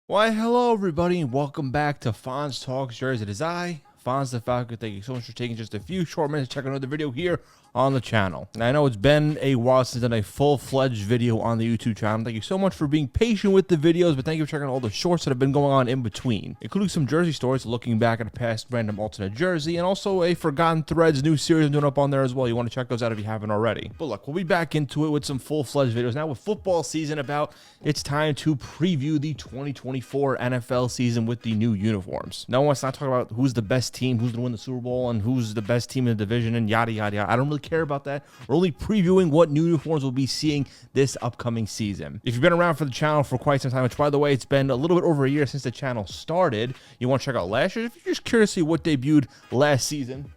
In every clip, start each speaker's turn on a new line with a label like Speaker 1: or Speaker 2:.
Speaker 1: Why, hello everybody, and welcome back to Fonz Talks Jersey. It is I, Fonz the Falcon. Thank you so much for taking just a few short minutes to check out another video here on the channel. And I know it's been a while since I've done a full-fledged video on the YouTube channel. Thank you so much for being patient with the videos, but thank you for checking out all the shorts that have been going on in between, including some jersey stories, looking back at a past random alternate jersey, and also a Forgotten Threads new series I'm doing up on there as well. You want to check those out if you haven't already. But look, we'll be back into it with some full-fledged videos. Now with football season about, it's time to preview the 2024 NFL season with the new uniforms. No one's not talking about who's the best team, who's going to win the Super Bowl, and who's the best team in the division, and yada, yada, yada. I don't really care about that. We're only previewing what new uniforms we'll be seeing this upcoming season. If you've been around for the channel for quite some time, which by the way, it's been a little bit over a year since the channel started, you want to check out last year. If you're just curious to see what debuted last season,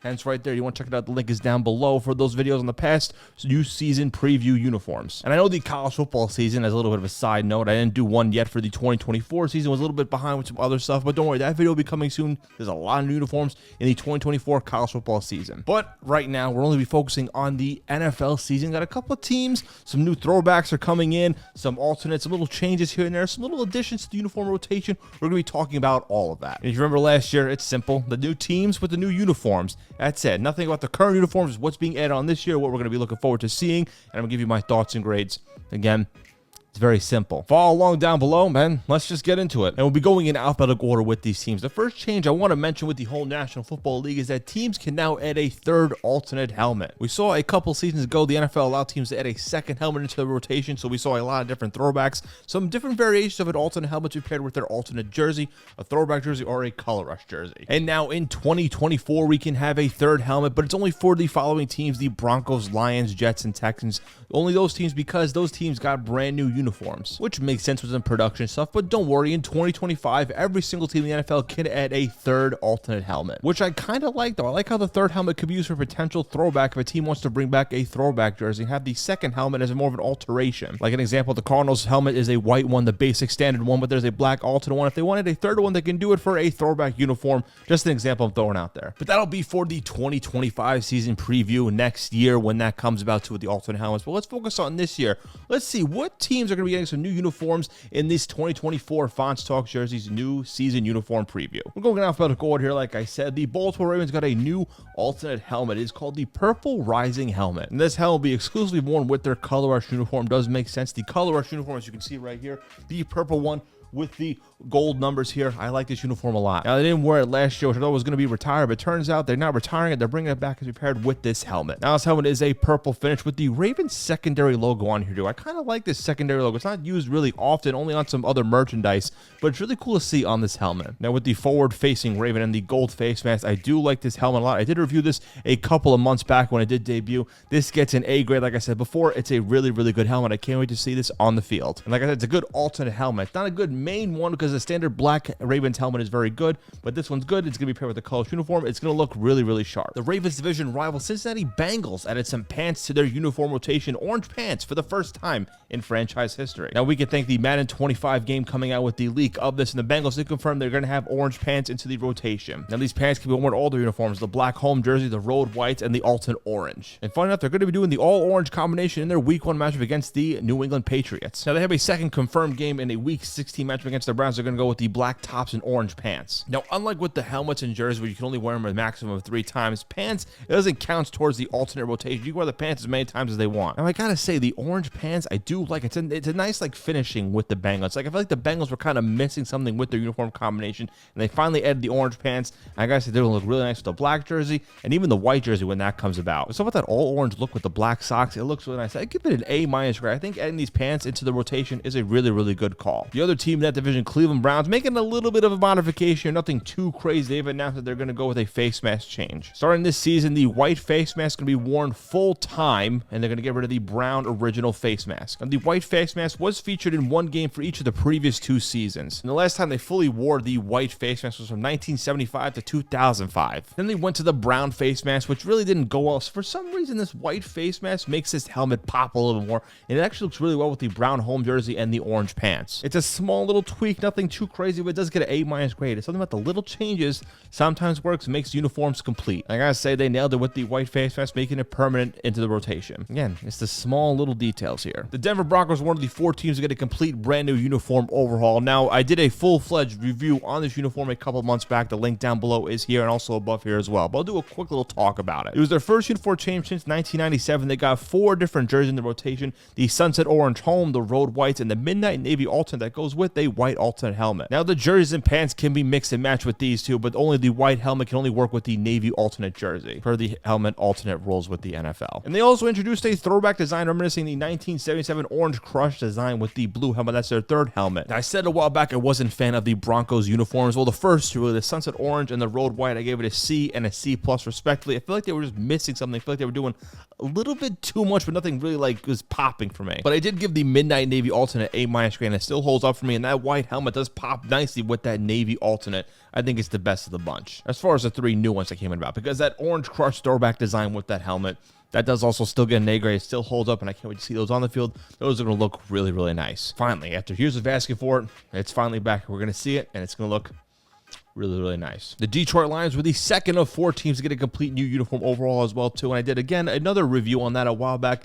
Speaker 1: hence right there, you want to check it out. The link is down below for those videos on the past new season preview uniforms. And I know the college football season, as a little bit of a side note, I didn't do one yet for the 2024 season. Was a little bit behind with some other stuff, but don't worry, that video will be coming soon. There's a lot of new uniforms in the 2024 college football season. But right now, we're only be focusing on the NFL season. Got a couple of teams, some new throwbacks are coming in, some alternates, some little changes here and there, some little additions to the uniform rotation. We're going to be talking about all of that. And if you remember last year, it's simple. The new teams with the new uniforms. That's it. Nothing about the current uniforms, is what's being added on this year, what we're going to be looking forward to seeing, and I'm going to give you my thoughts and grades. Again, it's very simple. Follow along down below, man. Let's just get into it. And we'll be going in alphabetical order with these teams. The first change I want to mention with the whole National Football League is that teams can now add a third alternate helmet. We saw a couple seasons ago, the NFL allowed teams to add a second helmet into the rotation, so we saw a lot of different throwbacks, some different variations of an alternate helmet to be paired with their alternate jersey, a throwback jersey, or a color rush jersey. And now in 2024, we can have a third helmet, but it's only for the following teams: the Broncos, Lions, Jets, and Texans. Only those teams, because those teams got brand new uniforms, which makes sense with some production stuff. But don't worry, in 2025, every single team in the NFL can add a third alternate helmet, which I kind of like, though. I like how the third helmet could be used for potential throwback if a team wants to bring back a throwback jersey and have the second helmet as more of an alteration. Like an example, the Cardinals helmet is a white one, the basic standard one, but there's a black alternate one. If they wanted a third one, they can do it for a throwback uniform. Just an example I'm throwing out there. But that'll be for the 2025 season preview next year when that comes about too with the alternate helmets. But let's focus on this year. Let's see what teams are going to be getting some new uniforms in this 2024 Fonz Talks Jerseys new season uniform preview. We're going in alphabetical order here. Like I said, the Baltimore Ravens got a new alternate helmet. It is called the Purple Rising Helmet, and this helmet will be exclusively worn with their color rush uniform. Does make sense. The color rush uniform, as you can see right here, the purple one with the gold numbers here. I like this uniform a lot. Now, they didn't wear it last year, which I thought was going to be retired, but it turns out they're not retiring it. They're bringing it back as paired with this helmet. Now, this helmet is a purple finish with the Ravens secondary logo on here, too. I kind of like this secondary logo. It's not used really often, only on some other merchandise, but it's really cool to see on this helmet. Now, with the forward-facing Raven and the gold face mask, I do like this helmet a lot. I did review this a couple of months back when it did debut. This gets an A grade, like I said before. It's a really, really good helmet. I can't wait to see this on the field. And like I said, it's a good alternate helmet. Not a good main one, because the standard black Ravens helmet is very good, but this one's good. It's going to be paired with the colors uniform. It's going to look really, really sharp. The Ravens division rival Cincinnati Bengals added some pants to their uniform rotation, orange pants, for the first time in franchise history. Now, we can thank the Madden 25 game coming out with the leak of this, and the Bengals did confirm they're going to have orange pants into the rotation. Now, these pants can be worn with all their uniforms: the black home jersey, the road whites, and the alternate orange. And funny enough, they're going to be doing the all-orange combination in their Week 1 matchup against the New England Patriots. Now, they have a second confirmed game in a Week 16 matchup against the Browns. They're going to go with the black tops and orange pants. Now, unlike with the helmets and jerseys where you can only wear them a maximum of 3 times, pants, it doesn't count towards the alternate rotation. You can wear the pants as many times as they want. Now, I gotta say, the orange pants, I do like. It's a nice, like, finishing with the Bengals. Like, I feel like the Bengals were kind of missing something with their uniform combination, and they finally added the orange pants. I gotta say, they're gonna look really nice with the black jersey and even the white jersey when that comes about. So with that all orange look with the black socks, it looks really nice. I give it an A- grade. I think adding these pants into the rotation is a really, really good call. The other team in that division, Cleveland Browns, making a little bit of a modification, nothing too crazy. They've announced that they're going to go with a face mask change. Starting this season, the white face mask is going to be worn full time, and they're going to get rid of the brown original face mask. And the white face mask was featured in one game for each of the previous 2 seasons. And the last time they fully wore the white face mask was from 1975 to 2005. Then they went to the brown face mask, which really didn't go well. So for some reason, this white face mask makes this helmet pop a little bit more, and it actually looks really well with the brown home jersey and the orange pants. It's a small small little tweak, nothing too crazy, but it does get an A- grade. It's something about the little changes sometimes works and makes uniforms complete. I gotta say, they nailed it with the white face mask, making it permanent into the rotation. Again, it's the small little details here. The Denver Broncos were one of the 4 teams to get a complete brand new uniform overhaul. Now, I did a full-fledged review on this uniform a couple months back. The link down below is here and also above here as well, but I'll do a quick little talk about it. It was their first uniform change since 1997. They got 4 different jerseys in the rotation: the sunset orange home, the road whites, and the midnight navy alternate that goes with a white alternate helmet. Now, the jerseys and pants can be mixed and matched with these two, but only the white helmet can only work with the navy alternate jersey, per the helmet alternate rules with the NFL. And they also introduced a throwback design reminiscing the 1977 Orange Crush design with the blue helmet. That's their 3rd helmet. Now, I said a while back I wasn't a fan of the Broncos uniforms. Well, the first two, the sunset orange and the road white, I gave it a C and a C+ respectively. I feel like they were just missing something. I feel like they were doing a little bit too much, but nothing really like was popping for me. But I did give the midnight navy alternate A- grade, and it still holds up for me. And that white helmet does pop nicely with that navy alternate. I think it's the best of the bunch as far as the 3 new ones that came in about, because that Orange Crush throwback design with that helmet, that does also still get an A grade. It still holds up, and I can't wait to see those on the field. Those are going to look really, really nice. Finally, after years of asking for it, it's finally back. We're going to see it, and it's going to look really, really nice. The Detroit Lions were the 2nd of 4 teams to get a complete new uniform overall as well, too. And I did, again, another review on that a while back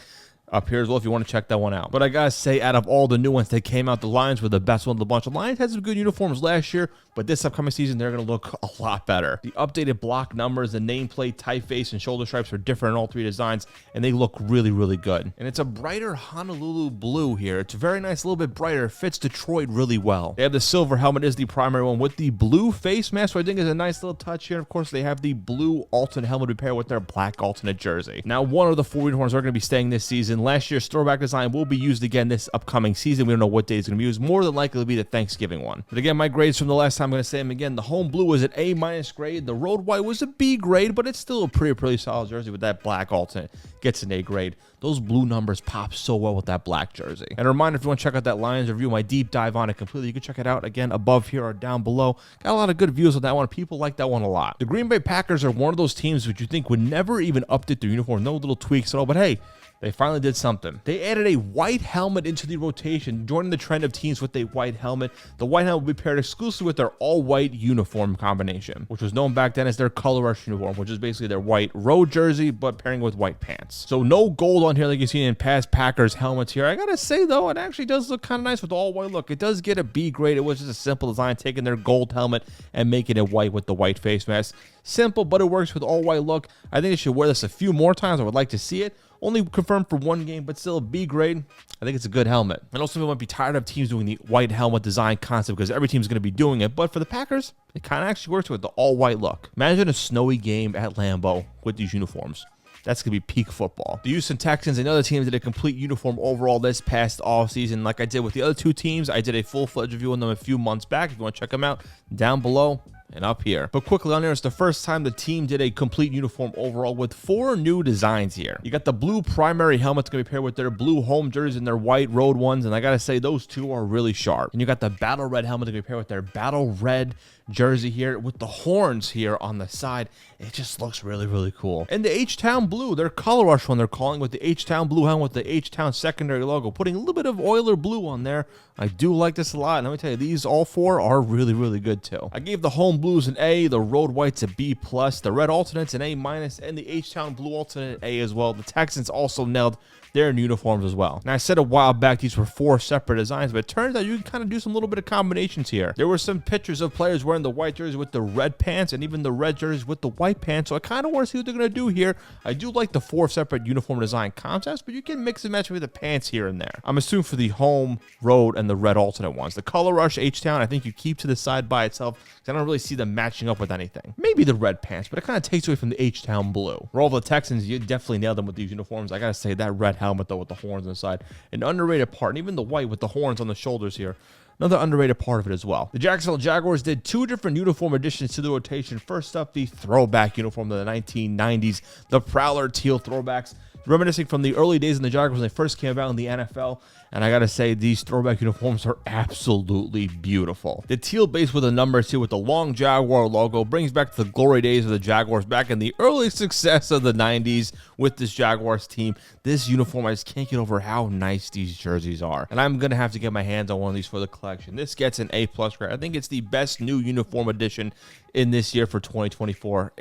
Speaker 1: up here as well if you want to check that one out. But I gotta say, out of all the new ones that came out, the Lions were the best one of the bunch. The Lions had some good uniforms last year, but this upcoming season, they're going to look a lot better. The updated block numbers, the nameplate, typeface, and shoulder stripes are different in all 3 designs, and they look really, really good. And it's a brighter Honolulu blue here. It's very nice, a little bit brighter. It fits Detroit really well. They have the silver helmet is the primary one with the blue face mask, which I think is a nice little touch here. Of course, they have the blue alternate helmet to pair with their black alternate jersey. Now, one of the 4 uniforms are going to be staying this season. Last year's throwback design will be used again this upcoming season. We don't know what day it's going to be used. More than likely, it'll be the Thanksgiving one. But again, my grades from the last time, I'm going to say them again. The home blue was an A- grade. The road white was a B grade, but it's still a pretty solid jersey with that black alternate. Gets an A grade. Those blue numbers pop so well with that black jersey. And a reminder, if you want to check out that Lions review, my deep dive on it completely, you can check it out again above here or down below. Got a lot of good views on that one. People like that one a lot. The Green Bay Packers are one of those teams which you think would never even update their uniform. No little tweaks at all, but hey, they finally did something. They added a white helmet into the rotation, joining the trend of teams with a white helmet. The white helmet will be paired exclusively with their all-white uniform combination, which was known back then as their color rush uniform, which is basically their white road jersey, but pairing with white pants. So no gold on here like you've seen in past Packers helmets here. I gotta say, though, it actually does look kind of nice with the all-white look. It does get a B grade. It was just a simple design, taking their gold helmet and making it white with the white face mask. Simple, but it works with all-white look. I think they should wear this a few more times. I would like to see it. Only confirmed for 1 game, but still a B grade. I think it's a good helmet. And also, we might be tired of teams doing the white helmet design concept because every team's going to be doing it. But for the Packers, it kind of actually works with the all-white look. Imagine a snowy game at Lambeau with these uniforms. That's going to be peak football. The Houston Texans, another team, did a complete uniform overall this past offseason. Like I did with the other 2 teams, I did a full-fledged review on them a few months back. If you want to check them out, down below and up here. But quickly on there, it's the first time the team did a complete uniform overall with 4 new designs here. You got the blue primary helmets going to be paired with their blue home jerseys and their white road ones, and I gotta say, those 2 are really sharp. And you got the battle red helmet going to be paired with their battle red jersey here with the horns here on the side. It just looks really, really cool. And the H-Town blue, their color rush one they're calling, with the H-Town blue helmet with the H-Town secondary logo, putting a little bit of Oiler blue on there. I do like this a lot, and let me tell you, these all 4 are really, really good too. I gave the home blues an A, the road whites a B+, the red alternates an A-, and the H-Town blue alternate A as well. The Texans also nailed their uniforms as well. And I said a while back these were 4 separate designs, but it turns out you can kind of do some little bit of combinations here. There were some pictures of players wearing the white jerseys with the red pants and even the red jerseys with the white pants, so I kind of want to see what they're going to do here. I do like the 4 separate uniform design concepts, but you can mix and match with the pants here and there. I'm assuming for the home, road, and the red alternate ones. The color rush H-Town, I think you keep to the side by itself because I don't really see them matching up with anything. Maybe the red pants, but it kind of takes away from the H-Town blue. For all the Texans, you definitely nailed them with these uniforms. I got to say, that red helmet, though, with the horns on the side, an underrated part, and even the white with the horns on the shoulders here, another underrated part of it as well. The Jacksonville Jaguars did 2 different uniform additions to the rotation. First up, the throwback uniform of the 1990s, the Prowler teal throwbacks. reminiscing from the early days in the Jaguars when they first came about in the NFL. And I gotta say, these throwback uniforms are absolutely beautiful. The teal base with the numbers here with the long Jaguar logo brings back the glory days of the Jaguars back in the early success of the 90s with this Jaguars team. This uniform, I just can't get over how nice these jerseys are. And I'm gonna have to get my hands on one of these for the collection. This gets an A+ grade. I think it's the best new uniform edition in this year for 2024.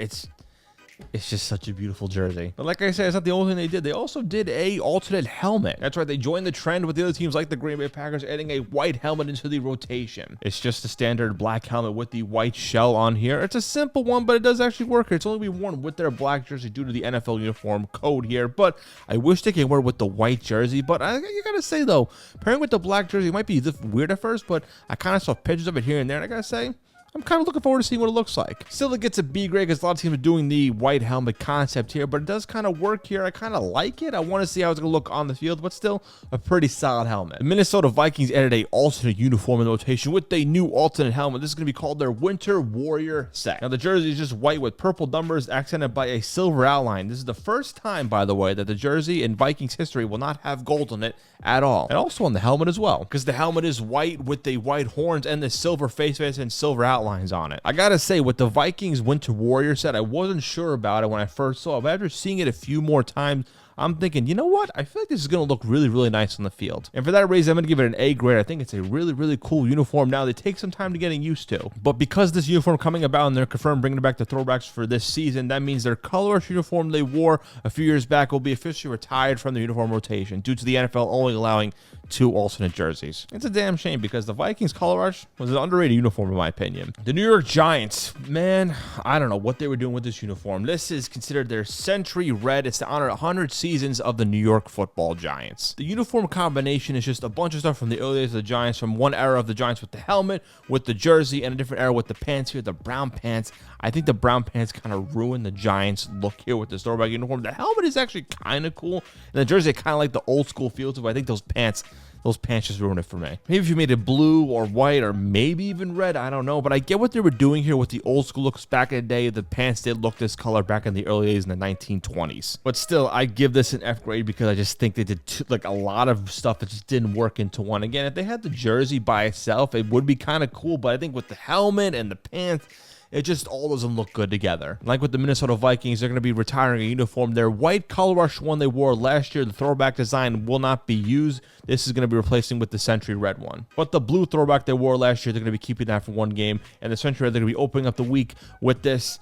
Speaker 1: It's just such a beautiful jersey. But like I said, it's not the only thing they did. They also did a alternate helmet. That's right. They joined the trend with the other teams like the Green Bay Packers, adding a white helmet into the rotation. It's just a standard black helmet with the white shell on here. It's a simple one, but it does actually work. It's only be worn with their black jersey due to the NFL uniform code here. But I wish they could wear it with the white jersey. But you gotta say though, pairing with the black jersey might be weird at first, but I kind of saw pictures of it here and there, and I gotta say, I'm kind of looking forward to seeing what it looks like. Still, it gets a B grade because a lot of teams are doing the white helmet concept here, but it does kind of work here. I kind of like it. I want to see how it's going to look on the field, but still a pretty solid helmet. The Minnesota Vikings added a alternate uniform in the rotation with a new alternate helmet. This is going to be called their Winter Warrior set. Now, the jersey is just white with purple numbers accented by a silver outline. This is the first time, by the way, that the jersey in Vikings history will not have gold on it at all. And also on the helmet as well, because the helmet is white with the white horns and the silver face and silver outlines on it. I gotta say, with the Vikings Winter Warrior set, I wasn't sure about it when I first saw it, but after seeing it a few more times, I'm thinking, you know what? I feel like this is going to look really, really nice on the field. And for that reason, I'm going to give it an A grade. I think it's a really, really cool uniform. Now, they take some time to getting used to. But because this uniform coming about and they're confirmed bringing back the throwbacks for this season, that means their colorless uniform they wore a few years back will be officially retired from the uniform rotation due to the NFL only allowing 2 alternate jerseys. It's a damn shame because the Vikings color rush was an underrated uniform in my opinion. The New York Giants, man, I don't know what they were doing with this uniform. This is considered their Century Red. It's to honor 100 seasons of the New York Football Giants. The uniform combination is just a bunch of stuff from the early days of the Giants, from one era of the Giants with the helmet, with the jersey, and a different era with the pants here, the brown pants. I think the brown pants kind of ruined the Giants look here with this throwback uniform. The helmet is actually kind of cool, and the jersey kind of like the old school feel to it. I think those pants just ruined it for me. Maybe if you made it blue or white or maybe even red, I don't know. But I get what they were doing here with the old school looks back in the day. The pants did look this color back in the early days in the 1920s. But still, I give this an F grade because I just think they did like a lot of stuff that just didn't work into one. Again, if they had the jersey by itself, it would be kind of cool. But I think with the helmet and the pants, it just all doesn't look good together. Like with the Minnesota Vikings, they're going to be retiring a uniform. Their white color rush one they wore last year, the throwback design will not be used. This is going to be replacing with the Century Red one. But the blue throwback they wore last year, they're going to be keeping that for one game. And the Century Red, they're going to be opening up the week with this.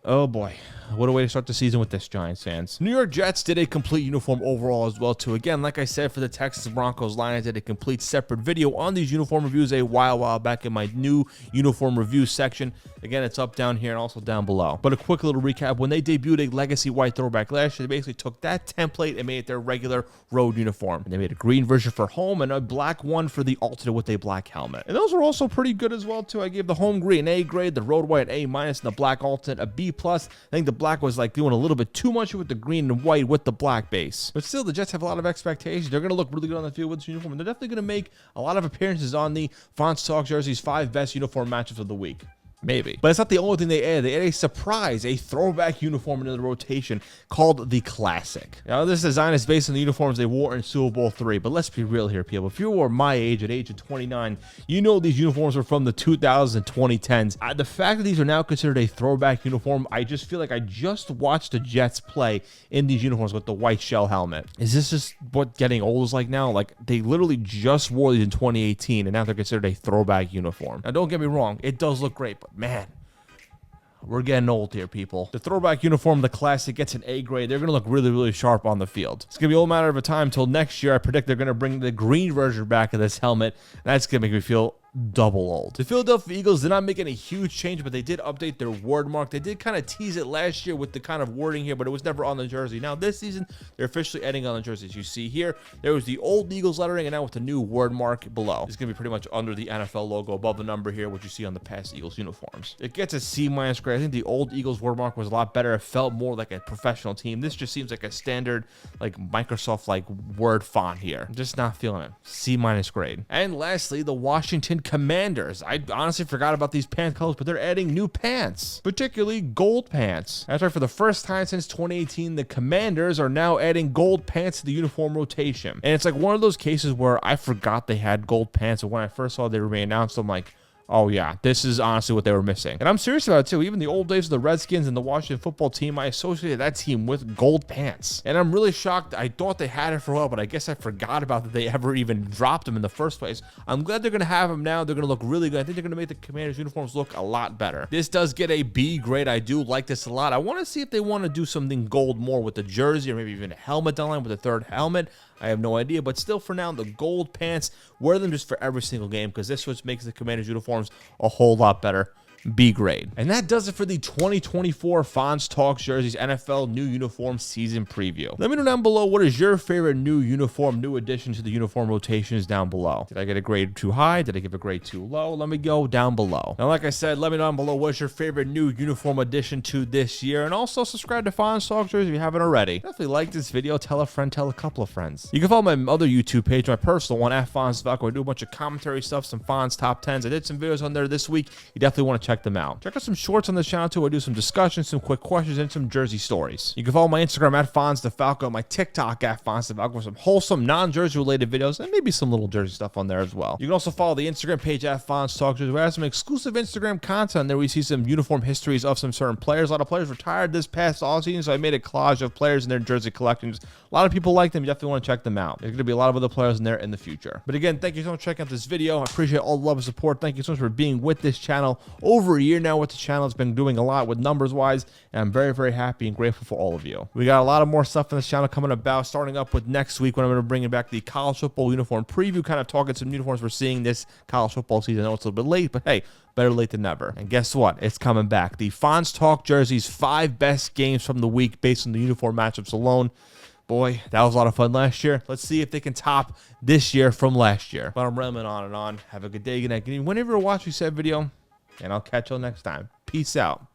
Speaker 1: Oh boy, what a way to start the season with this, Giants fans. New York Jets did a complete uniform overall as well too. Again, like I said, for the Texans Broncos line, I did a complete separate video on these uniform reviews a while back in my new uniform review section. Again, it's up down here and also down below. But a quick little recap, when they debuted a legacy white throwback last year, they basically took that template and made it their regular road uniform. And they made a green version for home and a black one for the alternate with a black helmet. And those were also pretty good as well too. I gave the home green an A grade, the road white A-, and the black alternate a B+. I think the black was like doing a little bit too much with the green and white with the black base. But still, the Jets have a lot of expectations. They're going to look really good on the field with this uniform. And they're definitely going to make a lot of appearances on the Fonz Talk Jerseys 5 best uniform matchups of the week. Maybe. But it's not the only thing they added. They added a surprise, a throwback uniform into the rotation called the Classic. Now, this design is based on the uniforms they wore in Super Bowl III. But let's be real here, people. If you were my age, at age of 29, you know these uniforms were from the 2000s and 2010s. The fact that these are now considered a throwback uniform, I just feel like I just watched the Jets play in these uniforms with the white shell helmet. Is this just what getting old is like now? Like, they literally just wore these in 2018, and now they're considered a throwback uniform. Now, don't get me wrong. It does look great, but man, we're getting old here, people. The throwback uniform, the Classic, gets an A grade. They're going to look really, really sharp on the field. It's going to be a matter of a time until next year. I predict they're going to bring the green version back of this helmet. That's going to make me feel double old. The Philadelphia Eagles did not make any huge change, but they did update their word mark. They did kind of tease it last year with the kind of wording here, but it was never on the jersey. Now this season, they're officially adding on the jerseys. You see here, there was the old Eagles lettering, and now with the new word mark below. It's going to be pretty much under the NFL logo above the number here, which you see on the past Eagles uniforms. It gets a C- grade. I think the old Eagles word mark was a lot better. It felt more like a professional team. This just seems like a standard, like Microsoft like word font here. I'm just not feeling it. C- grade. And lastly, the Washington Commanders. I honestly forgot about these pants colors, but they're adding new pants, particularly gold pants. That's right, for the first time since 2018, the Commanders are now adding gold pants to the uniform rotation. And it's like one of those cases where I forgot they had gold pants, and when I first saw they were being announced, I'm like, oh yeah, this is honestly what they were missing. And I'm serious about it too. Even the old days of the Redskins and the Washington football team, I associated that team with gold pants. And I'm really shocked. I thought they had it for a while, but I guess I forgot about that they ever even dropped them in the first place. I'm glad they're going to have them now. They're going to look really good. I think they're going to make the Commanders uniforms look a lot better. This does get a B grade. I do like this a lot. I want to see if they want to do something gold more with the jersey, or maybe even a helmet down line with a third helmet. I have no idea, but still for now, the gold pants, wear them just for every single game, because this what makes the Commanders uniforms a whole lot better. B grade. And that does it for the 2024 Fonz Talks Jerseys NFL new uniform season preview. Let me know down below, what is your favorite new uniform, new addition to the uniform rotations down below. Did I get a grade too high? Did I give a grade too low? Let me go down below. Now, like I said, let me know down below, what's your favorite new uniform addition to this year? And also subscribe to Fonz Talks Jerseys if you haven't already. Definitely like this video, tell a friend, tell a couple of friends. You can follow my other YouTube page, my personal one, @FonzValco. I do a bunch of commentary stuff, some Fonz top 10s. I did some videos on there this week. You definitely want to check them out. Check out some shorts on this channel too. I do some discussions, some quick questions, and some jersey stories. You can follow my Instagram @FonzTheFalco, my TikTok @FonzTheFalco for some wholesome non-jersey related videos, and maybe some little jersey stuff on there as well. You can also follow the Instagram page @FonzTalksJerseys. We have some exclusive Instagram content there. We see some uniform histories of some certain players. A lot of players retired this past offseason, so I made a collage of players and their jersey collections. A lot of people like them. You definitely want to check them out. There's going to be a lot of other players in there in the future. But again, thank you so much for checking out this video. I appreciate all the love and support. Thank you so much for being with this channel over a year now with the channel. It's been doing a lot with numbers wise, and I'm very, very happy and grateful for all of you. We got a lot of more stuff in this channel coming about, starting up with next week when I'm going to bring back the college football uniform preview, kind of talking some uniforms we're seeing this college football season. I know it's a little bit late, but hey, better late than never. And guess what? It's coming back. The Fonz Talk Jerseys 5 best games from the week based on the uniform matchups alone. Boy, that was a lot of fun last year. Let's see if they can top this year from last year. But I'm rambling on and on. Have a good day, good night, good evening. Whenever you're watching said video, and I'll catch you next time. Peace out.